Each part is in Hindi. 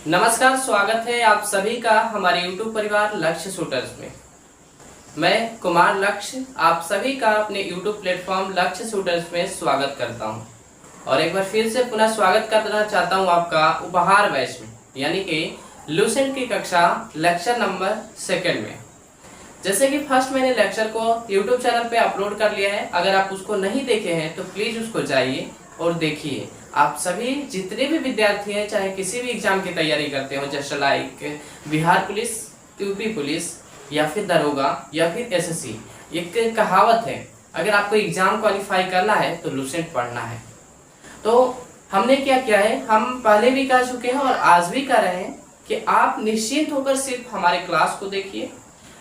नमस्कार, स्वागत है आप सभी का हमारे YouTube परिवार लक्ष्य शूटर्स में। मैं कुमार लक्ष्य आप सभी का अपने YouTube प्लेटफॉर्म लक्ष्य शूटर्स में स्वागत करता हूं और एक बार फिर से पुनः स्वागत करना चाहता हूं आपका उपहार बैच में, यानी कि लूसेंट की कक्षा लेक्चर नंबर 2 में। जैसे कि फर्स्ट मैंने लेक्चर को YouTube चैनल पे अपलोड कर लिया है, अगर आप उसको नहीं देखे हैं तो प्लीज़ उसको जाइए और देखिए। आप सभी जितने भी विद्यार्थी हैं, चाहे किसी भी एग्जाम की तैयारी करते हो, जैसे like Bihar police, UP police या फिर दरोगा या फिर एसएससी, एक कहावत है, अगर आपको एग्जाम क्वालिफाई करना है तो लूसेंट पढ़ना है। तो हमने क्या किया है, हम पहले भी कह चुके हैं और आज भी कह रहे हैं कि आप निश्चिंत होकर सिर्फ हमारे क्लास को देखिए।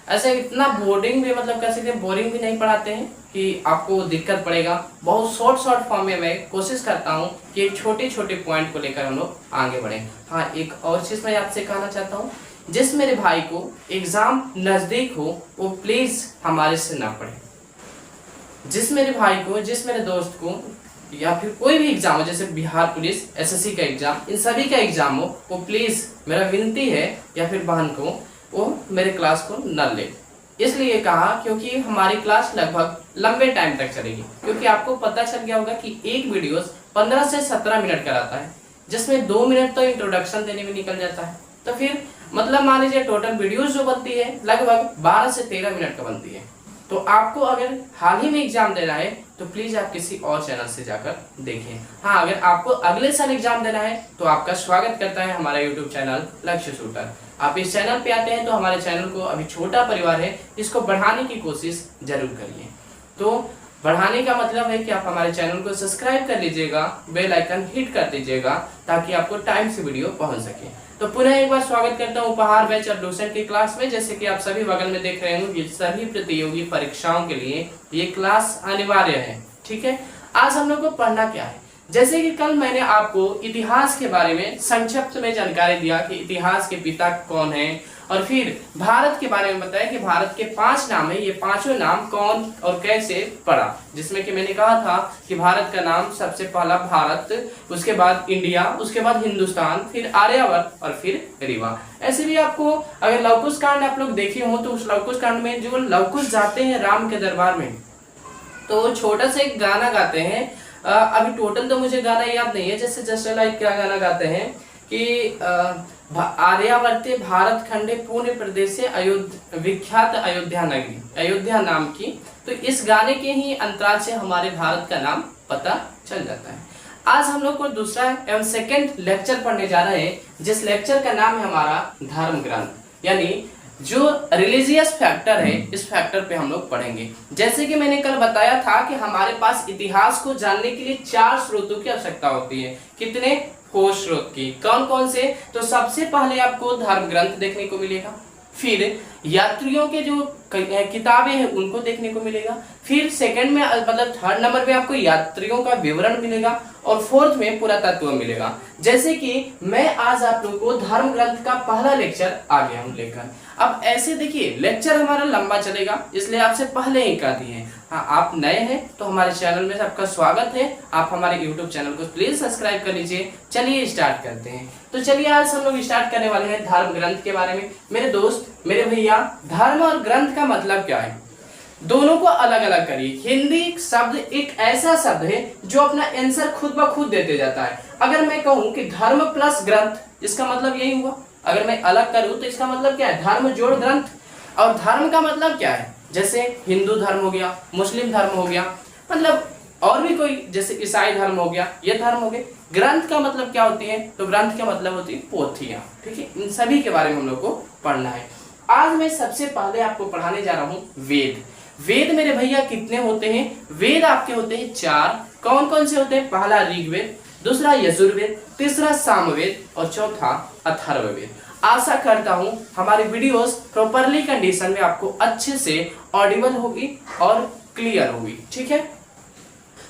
ऐसे इतना बोर्डिंग भी मतलब कह सकते हैं, बोरिंग भी नहीं पढ़ाते हैं कि आपको दिक्कत पड़ेगा। बहुत शॉर्ट फॉर्म में मैं कोशिश करता हूं कि छोटे छोटे पॉइंट को लेकर हम लोग आगे बढ़ें। हाँ, एक और चीज़ मैं आपसे कहना चाहता हूं, जिस मेरे भाई को एग्ज़ाम नज़दीक हो वो प्लीज़ हमारे से ना पढ़े। जिस मेरे भाई को, जिस मेरे दोस्त को या फिर कोई भी एग्जाम हो, जैसे बिहार पुलिस, एसएससी का एग्जाम, इन सभी का एग्जाम हो, वो प्लीज़ मेरा विनती है, या फिर बहन को, वो मेरे क्लास को न ले। इसलिए कहा क्योंकि हमारी क्लास लगभग लंबे टाइम तक चलेगी, क्योंकि आपको पता चल गया होगा कि एक वीडियोस 15 से 17 मिनट का रहता है, जिसमें 2 मिनट तो इंट्रोडक्शन देने में निकल जाता है। तो फिर मतलब मान लीजिए टोटल वीडियोस जो बनती है लगभग 12 से 13 मिनट का बनती है। तो आपको अगर हाल ही में एग्जाम देना है तो प्लीज आप किसी और चैनल से जाकर देखें। हाँ, अगर आपको अगले साल एग्जाम देना है तो आपका स्वागत करता है हमारा यूट्यूब चैनल लक्ष्य शूटर। आप इस चैनल पे आते हैं तो हमारे चैनल को, अभी छोटा परिवार है, इसको बढ़ाने की कोशिश जरूर करिए। तो बढ़ाने का मतलब है कि आप हमारे चैनल को सब्सक्राइब कर लीजिएगा, बेल आइकन हिट कर दीजिएगा, ताकि आपको टाइम से वीडियो पहुंच सके। तो पुनः एक बार स्वागत करता हूं उपहार बैच और लूसेंट की क्लास में। जैसे कि आप सभी बगल में देख रहे होंगे, सभी प्रतियोगी परीक्षाओं के लिए ये क्लास अनिवार्य है। ठीक है, आज हम लोग को पढ़ना क्या है। जैसे कि कल मैंने आपको इतिहास के बारे में संक्षिप्त में जानकारी दिया कि इतिहास के पिता कौन है, और फिर भारत के बारे में बताया कि भारत के 5 नाम है, ये पांचों नाम कौन और कैसे पड़ा। जिसमें कि मैंने कहा था कि भारत का नाम सबसे पहला भारत, उसके बाद इंडिया, उसके बाद हिंदुस्तान, फिर आर्यवर्त और फिर रीवा। ऐसे भी आपको अगर लव कुश कांड आप लोग देखे हो तो उस लव कुश कांड में जो लव कुश जाते हैं राम के दरबार में, तो छोटा सा एक गाना गाते हैं। अभी टोटल तो मुझे गाना याद नहीं है, जैसे लाइक क्या गाना गाते हैं कि आर्यावर्ते भारत खंडे पुण्य प्रदेश से विख्यात अयोध्या नगरी, अयोध्या नाम की। तो इस गाने के ही अंतराल से हमारे भारत का नाम पता चल जाता है। आज हम लोग को दूसरा एवं सेकंड लेक्चर पढ़ने जा रहे हैं, जिस लेक्चर का नाम है हमारा धर्म ग्रंथ, यानी जो रिलीजियस फैक्टर है, इस फैक्टर पे हम लोग पढ़ेंगे। जैसे कि मैंने कल बताया था कि हमारे पास इतिहास को जानने के लिए 4 स्रोतों की आवश्यकता होती है। कितने? 4 स्रोत की। कौन कौन से? तो सबसे पहले आपको धर्म ग्रंथ देखने को मिलेगा, फिर यात्रियों के जो किताबें हैं उनको देखने को मिलेगा, फिर सेकंड में मतलब थर्ड नंबर पे आपको यात्रियों का विवरण मिलेगा, और फोर्थ में पुरातत्व मिलेगा। जैसे कि मैं आज आप लोगों को धर्म ग्रंथ का पहला लेक्चर आ गया हूं लेकर। अब ऐसे देखिए, लेक्चर हमारा लंबा चलेगा, इसलिए आपसे पहले ही कह दिए। हाँ, आप नए हैं तो हमारे चैनल में आपका स्वागत है। आप हमारे यूट्यूब चैनल को प्लीज सब्सक्राइब कर लीजिए। चलिए स्टार्ट करते हैं। तो चलिए आज हम लोग स्टार्ट करने वाले हैं धर्म ग्रंथ के बारे में। मेरे दोस्त, मेरे भैया, धर्म और ग्रंथ का मतलब क्या है, दोनों को अलग अलग करिए। हिंदी शब्द एक ऐसा शब्द है जो अपना आंसर खुद ब खुद देते जाता है। अगर मैं कहूं कि धर्म प्लस ग्रंथ, इसका मतलब यही हुआ। अगर मैं अलग करूं तो इसका मतलब क्या है, धर्म जोड़ ग्रंथ। और धर्म का मतलब क्या है, जैसे हिंदू धर्म हो गया, मुस्लिम धर्म हो गया, मतलब और भी कोई, जैसे ईसाई धर्म हो गया, ये धर्म हो गए। ग्रंथ का मतलब क्या होती है, तो ग्रंथ का मतलब होती है पोथियां। ठीक है, इन सभी के बारे में हम लोग को पढ़ना है। आज मैं सबसे पहले आपको पढ़ाने जा रहा हूँ वेद। वेद मेरे भैया कितने होते हैं? वेद आपके होते हैं 4। कौन कौन से होते हैं? पहला ऋग्वेद, दूसरा यजुर्वेद, तीसरा सामवेद और चौथा अथर्ववेद। आशा करता हूं हमारी वीडियोस प्रॉपरली कंडीशन में आपको अच्छे से ऑडिबल होगी और क्लियर होगी। ठीक है,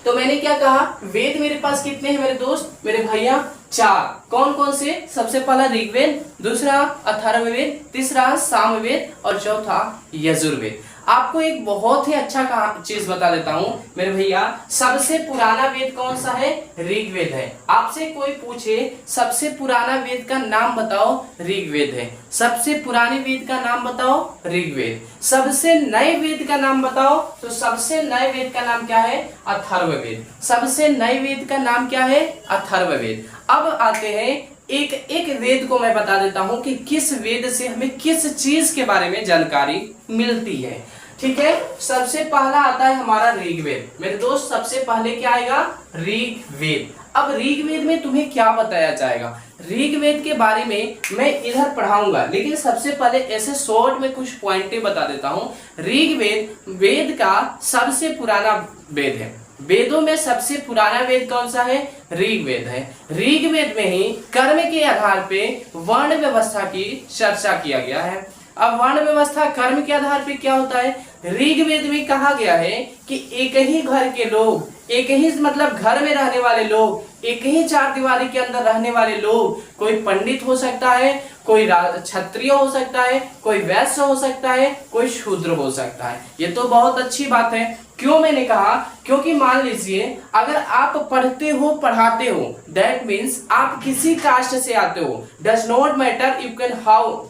तो मैंने क्या कहा, वेद मेरे पास कितने हैं मेरे दोस्त, मेरे भैया? 4। कौन कौन से? सबसे पहला ऋग्वेद, दूसरा अथर्ववेद, तीसरा सामवेद और चौथा यजुर्वेद। आपको एक बहुत ही अच्छा चीज बता देता हूं मेरे भैया, सबसे पुराना वेद कौन सा है? ऋग्वेद है। आपसे कोई पूछे सबसे पुराना वेद का नाम बताओ, ऋग्वेद है। सबसे पुराने वेद का नाम बताओ, ऋग्वेद। सबसे नए वेद का नाम बताओ, तो सबसे नए वेद का नाम क्या है? अथर्ववेद। सबसे नए वेद का नाम क्या है? अथर्ववेद। अब आते हैं एक एक वेद को मैं बता देता हूं कि किस वेद से हमें किस चीज के बारे में जानकारी मिलती है। ठीक है, सबसे पहला आता है हमारा ऋग्वेद। मेरे दोस्त सबसे पहले क्या आएगा? ऋग्वेद। अब ऋग्वेद में तुम्हें क्या बताया जाएगा? ऋग्वेद के बारे में मैं इधर पढ़ाऊंगा, लेकिन सबसे पहले ऐसे शॉर्ट में कुछ पॉइंटें बता देता हूं। ऋग्वेद वेद का सबसे पुराना वेद है। वेदों में सबसे पुराना वेद कौन सा है? ऋग्वेद है। ऋग्वेद में ही कर्म के आधार पे वर्ण व्यवस्था की चर्चा किया गया है। अब वर्ण व्यवस्था कर्म के आधार पे क्या होता है? ऋग्वेद में कहा गया है कि एक ही घर के लोग, एक ही मतलब घर में रहने वाले लोग, एक ही चार दीवारी के अंदर रहने वाले लोग, कोई पंडित हो सकता है, कोई क्षत्रिय हो सकता है, कोई वैश्य हो सकता है, कोई शूद्र हो सकता है। ये तो बहुत अच्छी बात है। क्यों मैंने कहा? क्योंकि मान लीजिए अगर आप पढ़ते हो, पढ़ाते हो, दैट मीन्स आप किसी कास्ट से आते हो, does not matter you can how,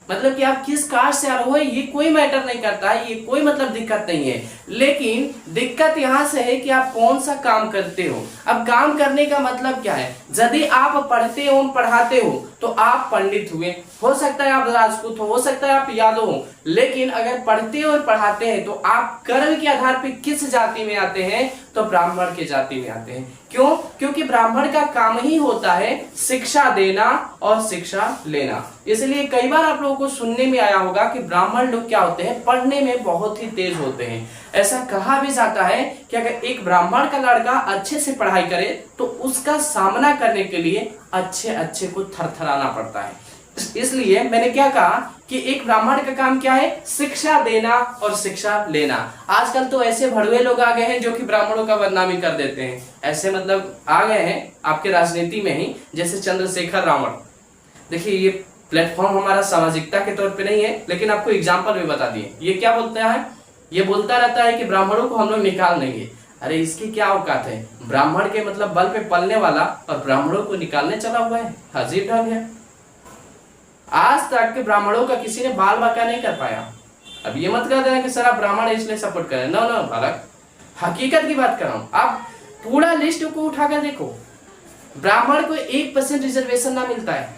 मतलब कि आप किस कास्ट से आ रहे हो ये कोई मैटर नहीं करता है, ये कोई मतलब दिक्कत नहीं है। लेकिन दिक्कत यहाँ से है कि आप कौन सा काम करते हो। अब काम करने का मतलब क्या है? यदि आप पढ़ते हो, पढ़ाते हो, तो आप पंडित हुए, हो सकता है आप राजपूत हो सकता है आप यादव हो, लेकिन अगर पढ़ते और पढ़ाते हैं तो आप कर्म के आधार पर किस जाति में आते हैं? तो ब्राह्मण के जाति में आते हैं। क्यों? क्योंकि ब्राह्मण का काम ही होता है शिक्षा देना और शिक्षा लेना। इसलिए कई बार आप लोगों को सुनने में आया होगा कि ब्राह्मण लोग क्या होते हैं? पढ़ने में बहुत ही तेज होते हैं। ऐसा कहा भी जाता है कि अगर एक ब्राह्मण का लड़का अच्छे से पढ़ाई करे तो उसका सामना करने के लिए अच्छे को थरथराना पड़ता है। इसलिए मैंने क्या कहा कि एक ब्राह्मण का काम क्या है? शिक्षा देना और शिक्षा लेना। आजकल तो ऐसे भड़वे लोग आ गए हैं जो कि ब्राह्मणों का बदनामी कर देते हैं। ऐसे मतलब आ गए हैं आपके राजनीति में ही, जैसे चंद्रशेखर रावण। देखिए ये प्लेटफॉर्म हमारा सामाजिकता के तौर पे नहीं है, लेकिन आपको एग्जाम्पल भी बता दिए। ये क्या बोलता है? ये बोलता रहता है कि ब्राह्मणों को हम लोग निकाल देंगे। अरे इसकी क्या औकात है? ब्राह्मण के मतलब बल पे पलने वाला और ब्राह्मणों को निकालने चला हुआ है। अजीब ढंग है। आज तक के ब्राह्मणों का किसी ने बाल बाका नहीं कर पाया। अब ये मत कर देना कि सर आप ब्राह्मण इसलिए सपोर्ट करें। नो बालक, हकीकत की बात कर रहा हूं। आप पूरा लिस्ट को उठाकर देखो, ब्राह्मण को 1% रिजर्वेशन ना मिलता है,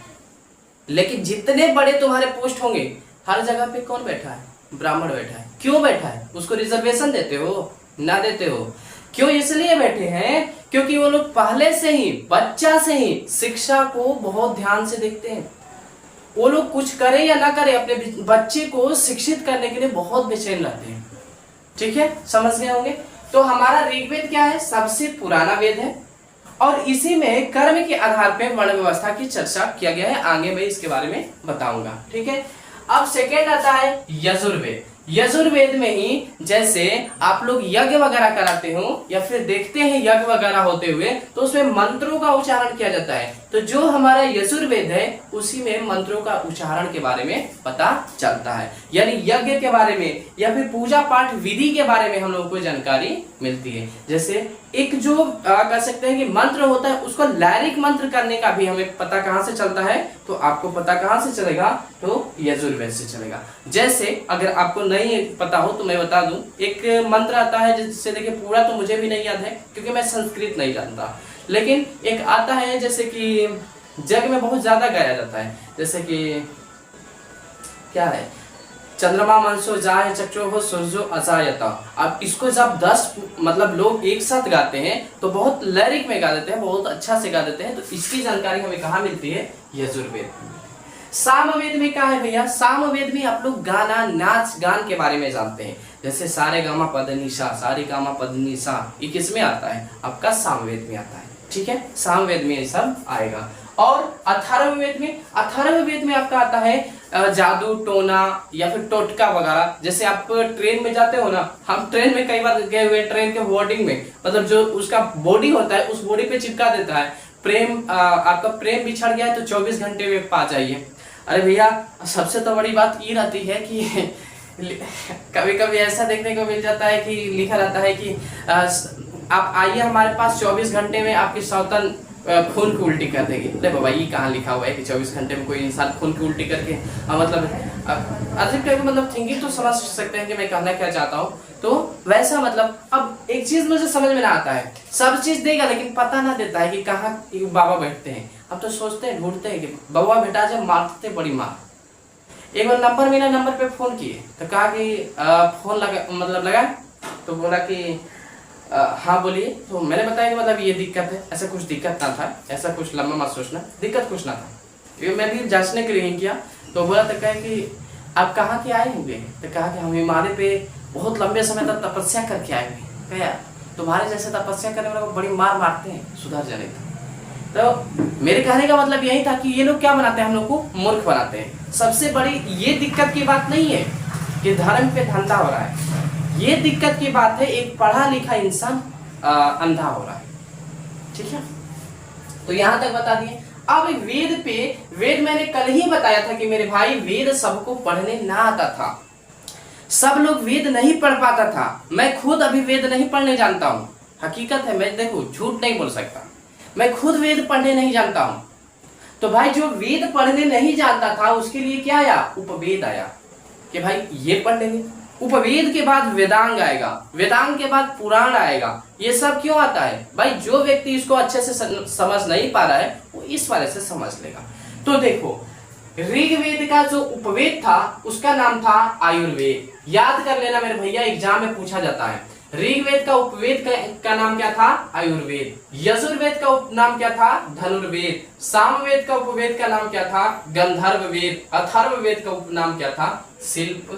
लेकिन जितने बड़े तुम्हारे पोस्ट होंगे हर जगह पे कौन बैठा है? ब्राह्मण बैठा है। क्यों बैठा है? उसको रिजर्वेशन देते हो? ना देते हो। क्यों? इसलिए बैठे हैं क्योंकि वो लोग पहले से ही, बच्चा से ही शिक्षा को बहुत ध्यान से देखते हैं। वो लोग कुछ करे या ना करे, अपने बच्चे को शिक्षित करने के लिए बहुत बेचैन रहते हैं। ठीक है, समझ गए होंगे। तो हमारा ऋग्वेद क्या है? सबसे पुराना वेद है और इसी में कर्म के आधार पर वर्ण व्यवस्था की चर्चा किया गया है। आगे मैं इसके बारे में बताऊंगा। ठीक है, अब सेकेंड आता है यजुर्वेद। यजुर्वेद में ही जैसे आप लोग यज्ञ वगैरह कराते हो या फिर देखते हैं यज्ञ वगैरह होते हुए, तो उसमें मंत्रों का उच्चारण किया जाता है। तो जो हमारा यजुर्वेद है उसी में मंत्रों का उच्चारण के बारे में पता चलता है, यानी यज्ञ के बारे में या फिर पूजा पाठ विधि के बारे में हम लोगों को जानकारी मिलती है। जैसे एक जो कह सकते हैं कि मंत्र होता है, उसको लैरिक मंत्र करने का भी हमें पता कहां से चलता है? तो आपको पता कहां से चलेगा? तो यजुर्वेद से चलेगा। जैसे अगर आपको नहीं पता हो तो मैं बता दूं, एक मंत्र आता है जिससे देखिए पूरा तो मुझे भी नहीं याद है क्योंकि मैं संस्कृत नहीं जानता, लेकिन एक आता है जैसे कि जग में बहुत ज्यादा गाया जाता है, जैसे कि क्या है? चंद्रमा मनसो जाए चक्षो सूर्यो अजायता। अब इसको जब 10 मतलब लोग एक साथ गाते हैं तो बहुत लैरिक में गा देते हैं, बहुत अच्छा से गा देते हैं। तो इसकी जानकारी हमें कहाँ मिलती है? यजुर्वेद। सामवेद में क्या है भैया? सामवेद में आप लोग गाना, नाच गान के बारे में जानते हैं। जैसे सारे गामा पदनिशा, सारे गामा पदनिशा, ये किस में आता है? आपका सामवेद में आता है। ठीक है, सामवेद में ये सब आएगा। और अथर्ववेद में, अथर्ववेद में आपका आता है जादू टोना या फिर टोटका वगैरह। जैसे आप ट्रेन में जाते हो ना, हम ट्रेन में कई बार गए हुए, ट्रेन के बोर्डिंग में, मतलब जो उसका बॉडी होता है उस बॉडी पे चिपका देता है प्रेम, आपका प्रेम बिछड़ गया है तो 24 घंटे में पा जाइए। अरे भैया, सबसे तो बड़ी बात ये रहती है कि कभी कभी ऐसा देखने को मिल जाता है कि लिखा रहता है कि आप आइए हमारे पास 24 घंटे में आपकी सौतन खून की उल्टी कर देगी। अरे बाबा, ये कहाँ लिखा हुआ है कि 24 घंटे में कोई इंसान खून की उल्टी करके मतलब अजीब टाइप मतलब थिंकिंग तो समझ सकते हैं कि मैं कहना क्या चाहता हूँ। तो वैसा मतलब अब एक चीज मुझे समझ में ना आता है, सब चीज देगा लेकिन पता ना देता है कि कहाँ बाबा बैठते हैं। अब तो सोचते हैं, ढूंढते हैं कि बाबा बेटा जब मारते बड़ी मार। एक बार नंबर मिला, नंबर पे फोन किए तो कहा कि फोन लगा मतलब लगा तो बोला कि हाँ बोलिए। तो मैंने बताया कि मतलब ये दिक्कत है, ऐसा कुछ दिक्कत ना था, ऐसा कुछ लंबा मत सोचना, दिक्कत कुछ ना था। ये मैं भी जांचने के लिए किया तो बोला तो कहा कि आप कहाँ के आए होंगे। तो कहा कि हम हिमालय पे बहुत लंबे समय तक तपस्या करके आए हुए। कहा तुम्हारे जैसे तपस्या करने वाले को बड़ी मार मारते हैं, सुधर जाने। तो मेरे कहने का मतलब यही था कि ये लोग क्या बनाते हैं, हम लोग को मूर्ख बनाते हैं। सबसे बड़ी ये दिक्कत की बात नहीं है कि धर्म पे धंधा हो रहा है, ये दिक्कत की बात है एक पढ़ा लिखा इंसान अंधा हो रहा है। ठीक है, तो यहां तक बता दिए। अब वेद मैंने कल ही बताया था कि मेरे भाई वेद सबको पढ़ने ना आता था, सब लोग वेद नहीं पढ़ पाता था। मैं खुद अभी वेद नहीं पढ़ने जानता हूं, हकीकत है, मैं देखो झूठ नहीं बोल सकता, मैं खुद वेद पढ़ने नहीं जानता हूं। तो भाई जो वेद पढ़ने नहीं जानता था उसके लिए क्या आया, उपवेद आया कि भाई ये पढ़ लेंगे। उपवेद के बाद वेदांग आएगा, वेदांग के बाद पुराण आएगा। ये सब क्यों आता है भाई, जो व्यक्ति इसको अच्छे से समझ नहीं पा रहा है वो इस वाले से समझ लेगा। तो देखो ऋग्वेद का जो उपवेद था उसका नाम था आयुर्वेद। याद कर लेना मेरे भैया, एग्जाम में पूछा जाता है। ऋग्वेद का उपवेद का नाम क्या था, आयुर्वेद। यजुर्वेद का उपनाम क्या था, धनुर्वेद। सामवेद का उपवेद का नाम क्या था, गंधर्व वेद। अथर्ववेद का उपनाम क्या था, शिल्प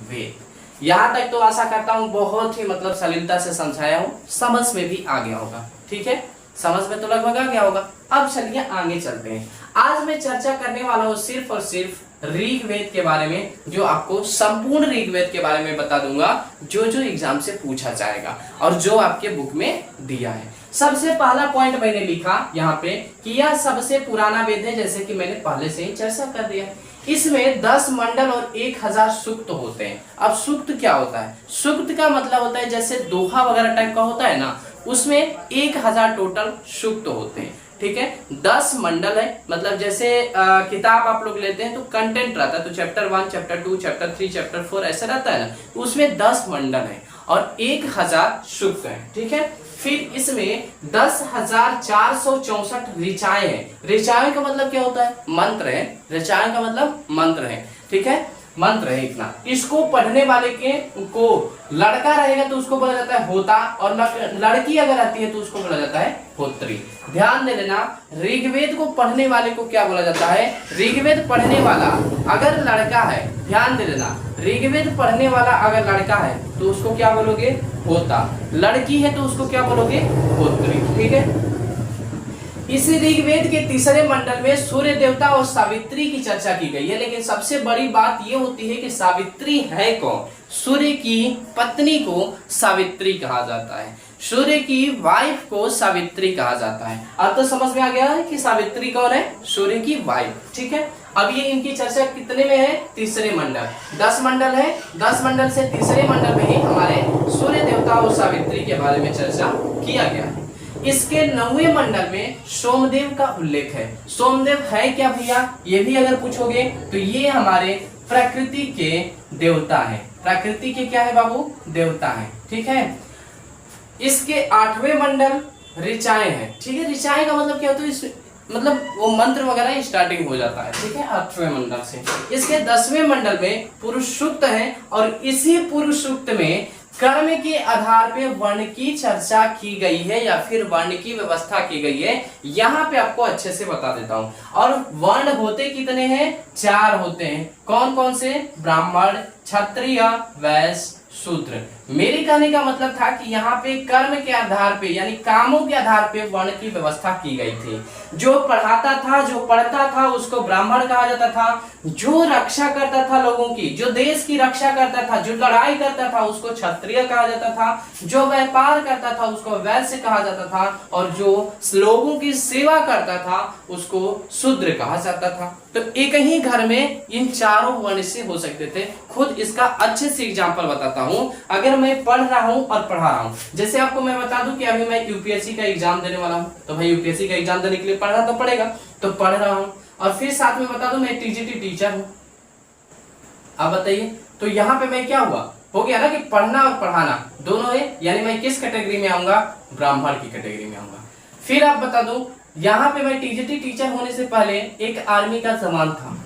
वेद। यहां तक तो आशा करता हूं बहुत ही मतलब सरलता से समझाया हूं, समझ में भी आ गया होगा। ठीक है, समझ में तो लगभग आ गया होगा। अब चलिए आगे चलते हैं। आज मैं चर्चा करने वाला हूं सिर्फ और सिर्फ ऋग्वेद के बारे में, जो आपको संपूर्ण ऋग्वेद के बारे में बता दूंगा, जो जो एग्जाम से पूछा जाएगा और जो आपके बुक में दिया है। सबसे पहला पॉइंट मैंने लिखा यहाँ पे कि यह सबसे पुराना वेद है, जैसे कि मैंने पहले से ही चर्चा कर दिया। इसमें 10 मंडल और 1000 सूक्त होते हैं। अब सूक्त क्या होता है, सूक्त का मतलब होता है जैसे दोहा वगैरह टाइप का होता है ना, उसमें 1000 टोटल सूक्त होते हैं। ठीक है, 10 मंडल है, मतलब जैसे किताब आप लोग लेते हैं तो कंटेंट रहता है, तो चैप्टर 1, चैप्टर 2, चैप्टर 3, चैप्टर 4 ऐसा रहता है ना, उसमें 10 मंडल है और 1000 सूक्त है। ठीक है, फिर इसमें 10,464 ऋचाएं हैं। ऋचाएं का मतलब क्या होता है, मंत्र है। ऋचाएं का मतलब मंत्र है। ठीक है, मंत्र है इतना। इसको पढ़ने वाले के को लड़का रहेगा तो उसको बोला जाता है होता, और लड़की अगर आती है तो उसको बोला जाता है होत्री। ध्यान दे लेना, ऋग्वेद को पढ़ने वाले को क्या बोला जाता है, ऋग्वेद पढ़ने वाला अगर लड़का है, ध्यान दे लेना, ऋग्वेद पढ़ने वाला अगर लड़का है तो उसको क्या बोलोगे, होता। लड़की है तो उसको क्या बोलोगे, होत्री। ठीक है, इस ऋग्वेद के तीसरे मंडल में सूर्य देवता और सावित्री की चर्चा की गई है। लेकिन सबसे बड़ी बात यह होती है कि सावित्री है कौन। सूर्य की पत्नी को सावित्री कहा जाता है, सूर्य की वाइफ को सावित्री कहा जाता है। अब तो समझ में आ गया है कि सावित्री कौन है, सूर्य की वाइफ। ठीक है, अब ये इनकी चर्चा कितने में है, तीसरे मंडल। 10 मंडल है, 10 मंडल से तीसरे मंडल में ही हमारे सूर्य देवता और सावित्री के बारे में चर्चा किया गया है। इसके 9वें मंडल में सोमदेव का उल्लेख है। सोमदेव है क्या भैया, ये भी अगर पूछोगे तो ये हमारे प्रकृति के देवता है। प्रकृति के क्या है बाबू, देवता है। ठीक है, इसके 8वें मंडल ऋचाएं है। ठीक है, ऋचाएं का मतलब क्या होता है, मतलब वो मंत्र वगैरह स्टार्टिंग हो जाता है। ठीक है, 8वें मंडल से। इसके 10वें मंडल में पुरुष सूक्त है और इसी पुरुष सूक्त में कर्म के आधार पे वर्ण की चर्चा की गई है या फिर वर्ण की व्यवस्था की गई है। यहाँ पे आपको अच्छे से बता देता हूँ। और वर्ण होते कितने हैं, 4 होते हैं। कौन कौन से, ब्राह्मण, क्षत्रिय, वैश्य, शूद्र। मेरे कहने का मतलब था कि यहाँ पे कर्म के आधार पे यानी कामों के आधार पे वर्ण की व्यवस्था की गई थी। जो पढ़ाता था, जो पढ़ता था, उसको ब्राह्मण कहा जाता था। जो रक्षा करता था लोगों की, जो देश की रक्षा करता था, जो लड़ाई करता था, उसको क्षत्रिय कहा जाता था। जो व्यापार करता था उसको वैश्य कहा जाता था, और जो लोगों की सेवा करता था उसको शूद्र कहा जाता था। तो एक ही घर में इन चारों वर्ण से हो सकते थे। खुद इसका अच्छे से एग्जांपल बताता हूं। अगर मैं पढ़ रहा हूं और पढ़ा रहा हूं, जैसे आपको मैं बता दूं कि अभी मैं यूपीएससी का एग्जाम देने वाला हूं, तो भाई यूपीएससी का एग्जाम देने के लिए पढ़ना तो पड़ेगा, तो पढ़ रहा हूं। और फिर साथ में बता दूं मैं टीजीटी टीचर हूं। अब बताइए, तो यहाँ पे मैं क्या हुआ, हो गया ना कि पढ़ना और पढ़ाना दोनों है, यानी मैं किस कैटेगरी में आऊंगा, ब्राह्मण की कैटेगरी में आऊंगा। फिर आप बता दूं, यहाँ पे मैं टीजीटी टीचर होने से पहले एक आर्मी का जवान था।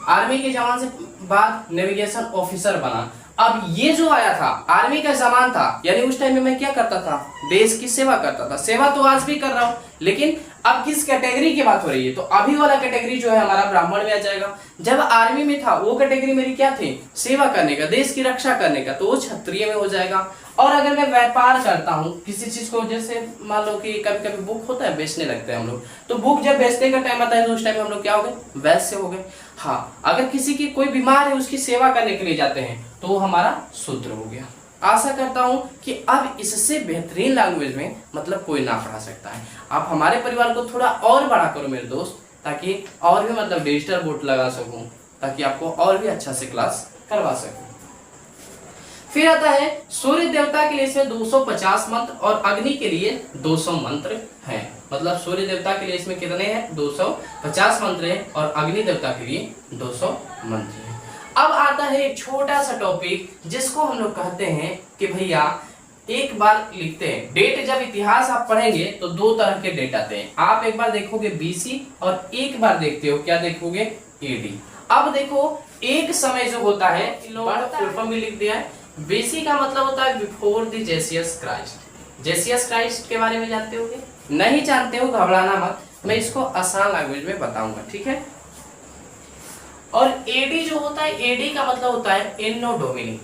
आर्मी के जवान से बाद नेविगेशन ऑफिसर बना। अब ये जो आया था आर्मी का जवान था, यानी उस टाइम में मैं क्या करता था, देश की सेवा करता था। सेवा तो आज भी कर रहा हूं, लेकिन अब किस कैटेगरी की बात हो रही है, तो अभी वाला कैटेगरी जो है हमारा ब्राह्मण में आ जाएगा। जब आर्मी में था वो कैटेगरी मेरी क्या थी, सेवा करने का, देश की रक्षा करने का, तो वो क्षत्रिय में हो जाएगा। और अगर मैं व्यापार करता हूँ किसी चीज को, जैसे मान लो कि कभी कभी बुक होता है, बेचने लगते हैं हम लोग, तो बुक जब बेचने का टाइम आता है तो उस टाइम हम लोग क्या हो गए, वैश्य हो गए। हाँ, अगर किसी की कोई बीमार है उसकी सेवा करने के लिए जाते हैं तो वो हमारा शूद्र हो गया। आशा करता हूं कि अब इससे बेहतरीन लैंग्वेज में मतलब कोई ना पढ़ा सकता है। आप हमारे परिवार को थोड़ा और बड़ा करो मेरे दोस्त, ताकि और भी मतलब डिजिटल बोर्ड लगा सकूं, ताकि आपको और भी अच्छा से क्लास करवा सकूं। फिर आता है सूर्य देवता के लिए इसमें 250 मंत्र और अग्नि के लिए 200 मंत्र हैं। मतलब सूर्य देवता के लिए इसमें कितने हैं, 250 मंत्र हैं, और अग्नि देवता के लिए 200 मंत्र हैं। अब आता है एक छोटा सा टॉपिक जिसको हम लोग कहते हैं कि भैया एक बार लिखते हैं डेट। जब इतिहास आप पढ़ेंगे तो दो तरह के डेट आते हैं। आप एक बार देखोगे बीसी और एक बार देखते हो क्या देखोगे, एडी। अब देखो एक समय जो होता है, फुल फॉर्म भी लिख दिया है। बीसी का मतलब होता है बिफोर द जेसियस क्राइस्ट। जेसियस क्राइस्ट के बारे में जानते होगे, नहीं जानते हो घबराना मत, मैं इसको आसान लैंग्वेज में बताऊंगा, ठीक है। और एडी जो होता है, एडी का मतलब होता है एनो डोमिनी,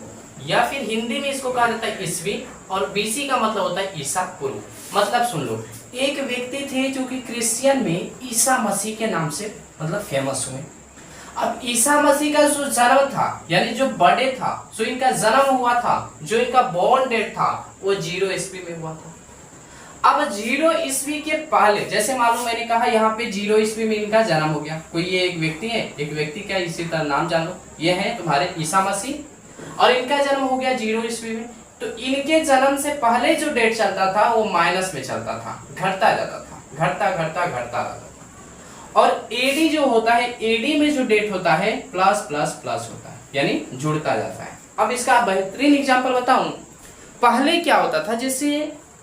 या फिर हिंदी में इसको कहा जाता है ईस्वी। और बीसी का मतलब होता है ईसा पूर्व। मतलब सुन लो, एक व्यक्ति थे जो कि क्रिश्चियन में ईसा मसीह के नाम से मतलब फेमस हुए। अब ईसा मसीह का जो जन्म था, यानी जो बर्थडे था, जो इनका जन्म हुआ था, जो इनका बॉर्न डेट था, वो 0 ईस्वी में हुआ था। अब 0 ईस्वी के पहले, जैसे मालूम मैंने कहा यहाँ पे 0 ईस्वी में इनका जन्म हो गया। कोई ये एक व्यक्ति है, एक व्यक्ति का इसी तरह नाम जान लो, ये है तुम्हारे ईसा मसीह, और इनका जन्म हो गया 0 ईस्वी में। तो इनके जन्म से पहले जो डेट चलता था वो माइनस में चलता था, घटता जाता था, घटता घटता घटता रहता था। और एडी जो होता है, एडी में जो डेट होता है प्लस प्लस प्लस होता है, यानी जुड़ता जाता है। अब इसका बेहतरीन एग्जांपल बताऊं, पहले क्या होता था, जैसे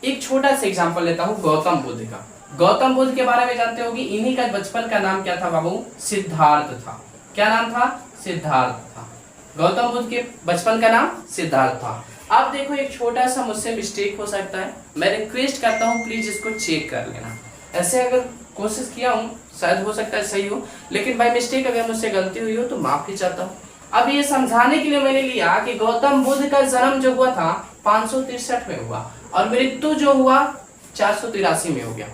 एक छोटा सा एग्जांपल लेता हूं गौतम बुद्ध का। गौतम बुद्ध के बारे में जानते होगी, इन्हीं का बचपन का नाम क्या था बाबू, सिद्धार्थ था। क्या नाम था, सिद्धार्थ था। गौतम बुद्ध के बचपन का नाम सिद्धार्थ था। अब देखो एक छोटा सा मुझसे मिस्टेक हो सकता है, मैं रिक्वेस्ट करता हूँ प्लीज इसको चेक कर लेना। ऐसे अगर कोशिश किया हूँ शायद हो सकता है सही हो, लेकिन बाय मिस्टेक अगर मुझसे गलती हुई हो तो माफी चाहता हूँ। अब ये समझाने के लिए मैंने लिया कि गौतम बुद्ध का जन्म जो हुआ था 563 में हुआ, और मृत्यु जो हुआ 483 में हो गया।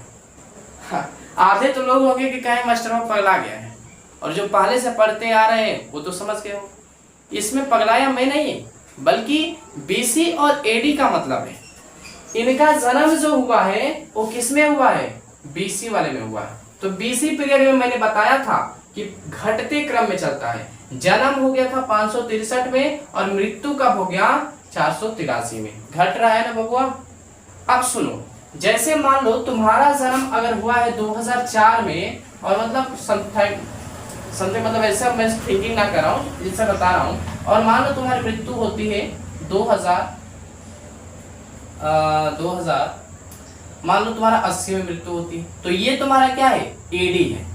हाँ, आधे तो लोग होंगे कि कहीं मास्टर पगला गया है, और जो पहले से पढ़ते आ रहे हैं वो तो समझ गए हो। इसमें पगलाया मैं नहीं, बल्कि बीसी और एडी का मतलब है इनका जन्म जो हुआ है वो किसमें हुआ है, बीसी वाले में हुआ है। तो बीसी पीरियड में मैंने बताया था कि घटते क्रम में चलता है। जन्म हो गया था 563 में और मृत्यु कब हो गया, 483 में। घट रहा है ना बबुआ। अब सुनो, जैसे मान लो तुम्हारा जन्म अगर हुआ है 2004 में, और मतलब समझे, मतलब ऐसा मैं थिंकिंग ना कर रहा हूँ, जिससे बता रहा हूँ, और मान लो तुम्हारी मृत्यु होती है 2000 मान लो तुम्हारा 80 में मृत्यु होती है, तो ये तुम्हारा क्या है, एडी है।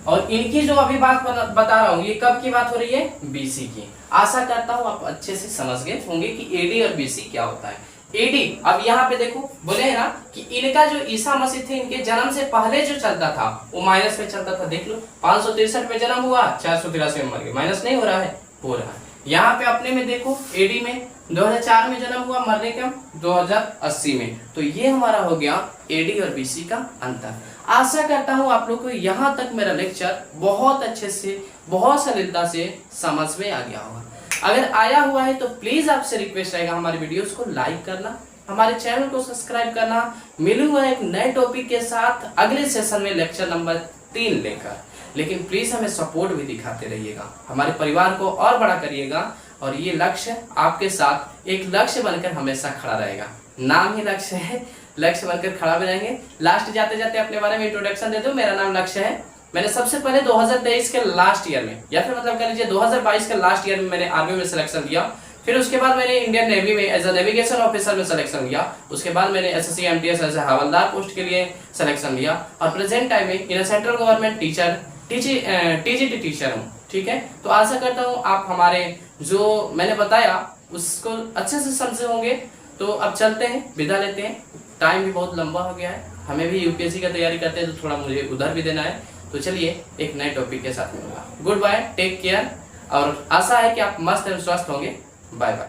और इनकी जो अभी बात बता रहा हूँ ये कब की बात हो रही है, बीसी की। आशा करता हूँ आप अच्छे से समझ गए होंगे कि एडी और बीसी क्या होता है। एडी, अब यहाँ पे देखो बोले है ना कि इनका जो ईसा मसीह थे, इनके जन्म से पहले जो चलता था वो माइनस में चलता था। देख लो 563 में जन्म हुआ, 483 में मर गए, माइनस नहीं हो रहा है, हो रहा है। यहाँ पे अपने में देखो एडी में 2004 में जन्म हुआ, मरने कब 2080 में। तो ये हमारा हो गया एडी और बीसी का अंतर। आशा करता हूँ आप लोग को यहाँ तक मेरा लेक्चर बहुत अच्छे से, बहुत सरलता से समझ में आ गया होगा। अगर आया हुआ है तो प्लीज आपसे रिक्वेस्ट रहेगा हमारे वीडियोस को लाइक करना, हमारे चैनल को सब्सक्राइब करना। मिलूंगा एक नए टॉपिक के साथ अगले सेशन में लेक्चर नंबर 3 लेकर। लेकिन प्लीज हमें सपोर्ट भी दिखाते रहिएगा, हमारे परिवार को और बड़ा करिएगा, और ये लक्ष्य आपके साथ एक लक्ष्य बनकर हमेशा खड़ा रहेगा। नाम ही लक्ष्य है, लक्ष्य बनकर खड़ा भी रहेंगे। लास्ट जाते जाते अपने बारे में इंट्रोडक्शन दे दो। मेरा नाम लक्ष्य है। मैंने सबसे पहले 2023 के लास्ट ईयर में, या फिर मतलब कह लीजिए 2022 के लास्ट ईयर में मैंने आर्मी में सिलेक्शन लिया। फिर उसके बाद मैंने इंडियन नेवी में एज अ नेविगेशन ऑफिसर में सिलेक्शन लिया। उसके बाद मैंने एसएससी एमटीएस एज अ हवलदार पोस्ट के लिए सिलेक्शन लिया, और प्रेजेंट टाइम में in central government teacher TGT teacher हूँ। ठीक है, तो आशा करता हूँ आप हमारे जो मैंने बताया उसको अच्छे से समझे होंगे। तो अब चलते हैं, विदा लेते हैं। टाइम भी बहुत लंबा हो गया है, हमें भी यूपीएससी का तैयारी करते हैं तो थोड़ा मुझे उधर भी देना है। तो चलिए एक नए टॉपिक के साथ मिलूंगा। गुड बाय, टेक केयर, और आशा है कि आप मस्त एवं स्वस्थ होंगे। Bye bye.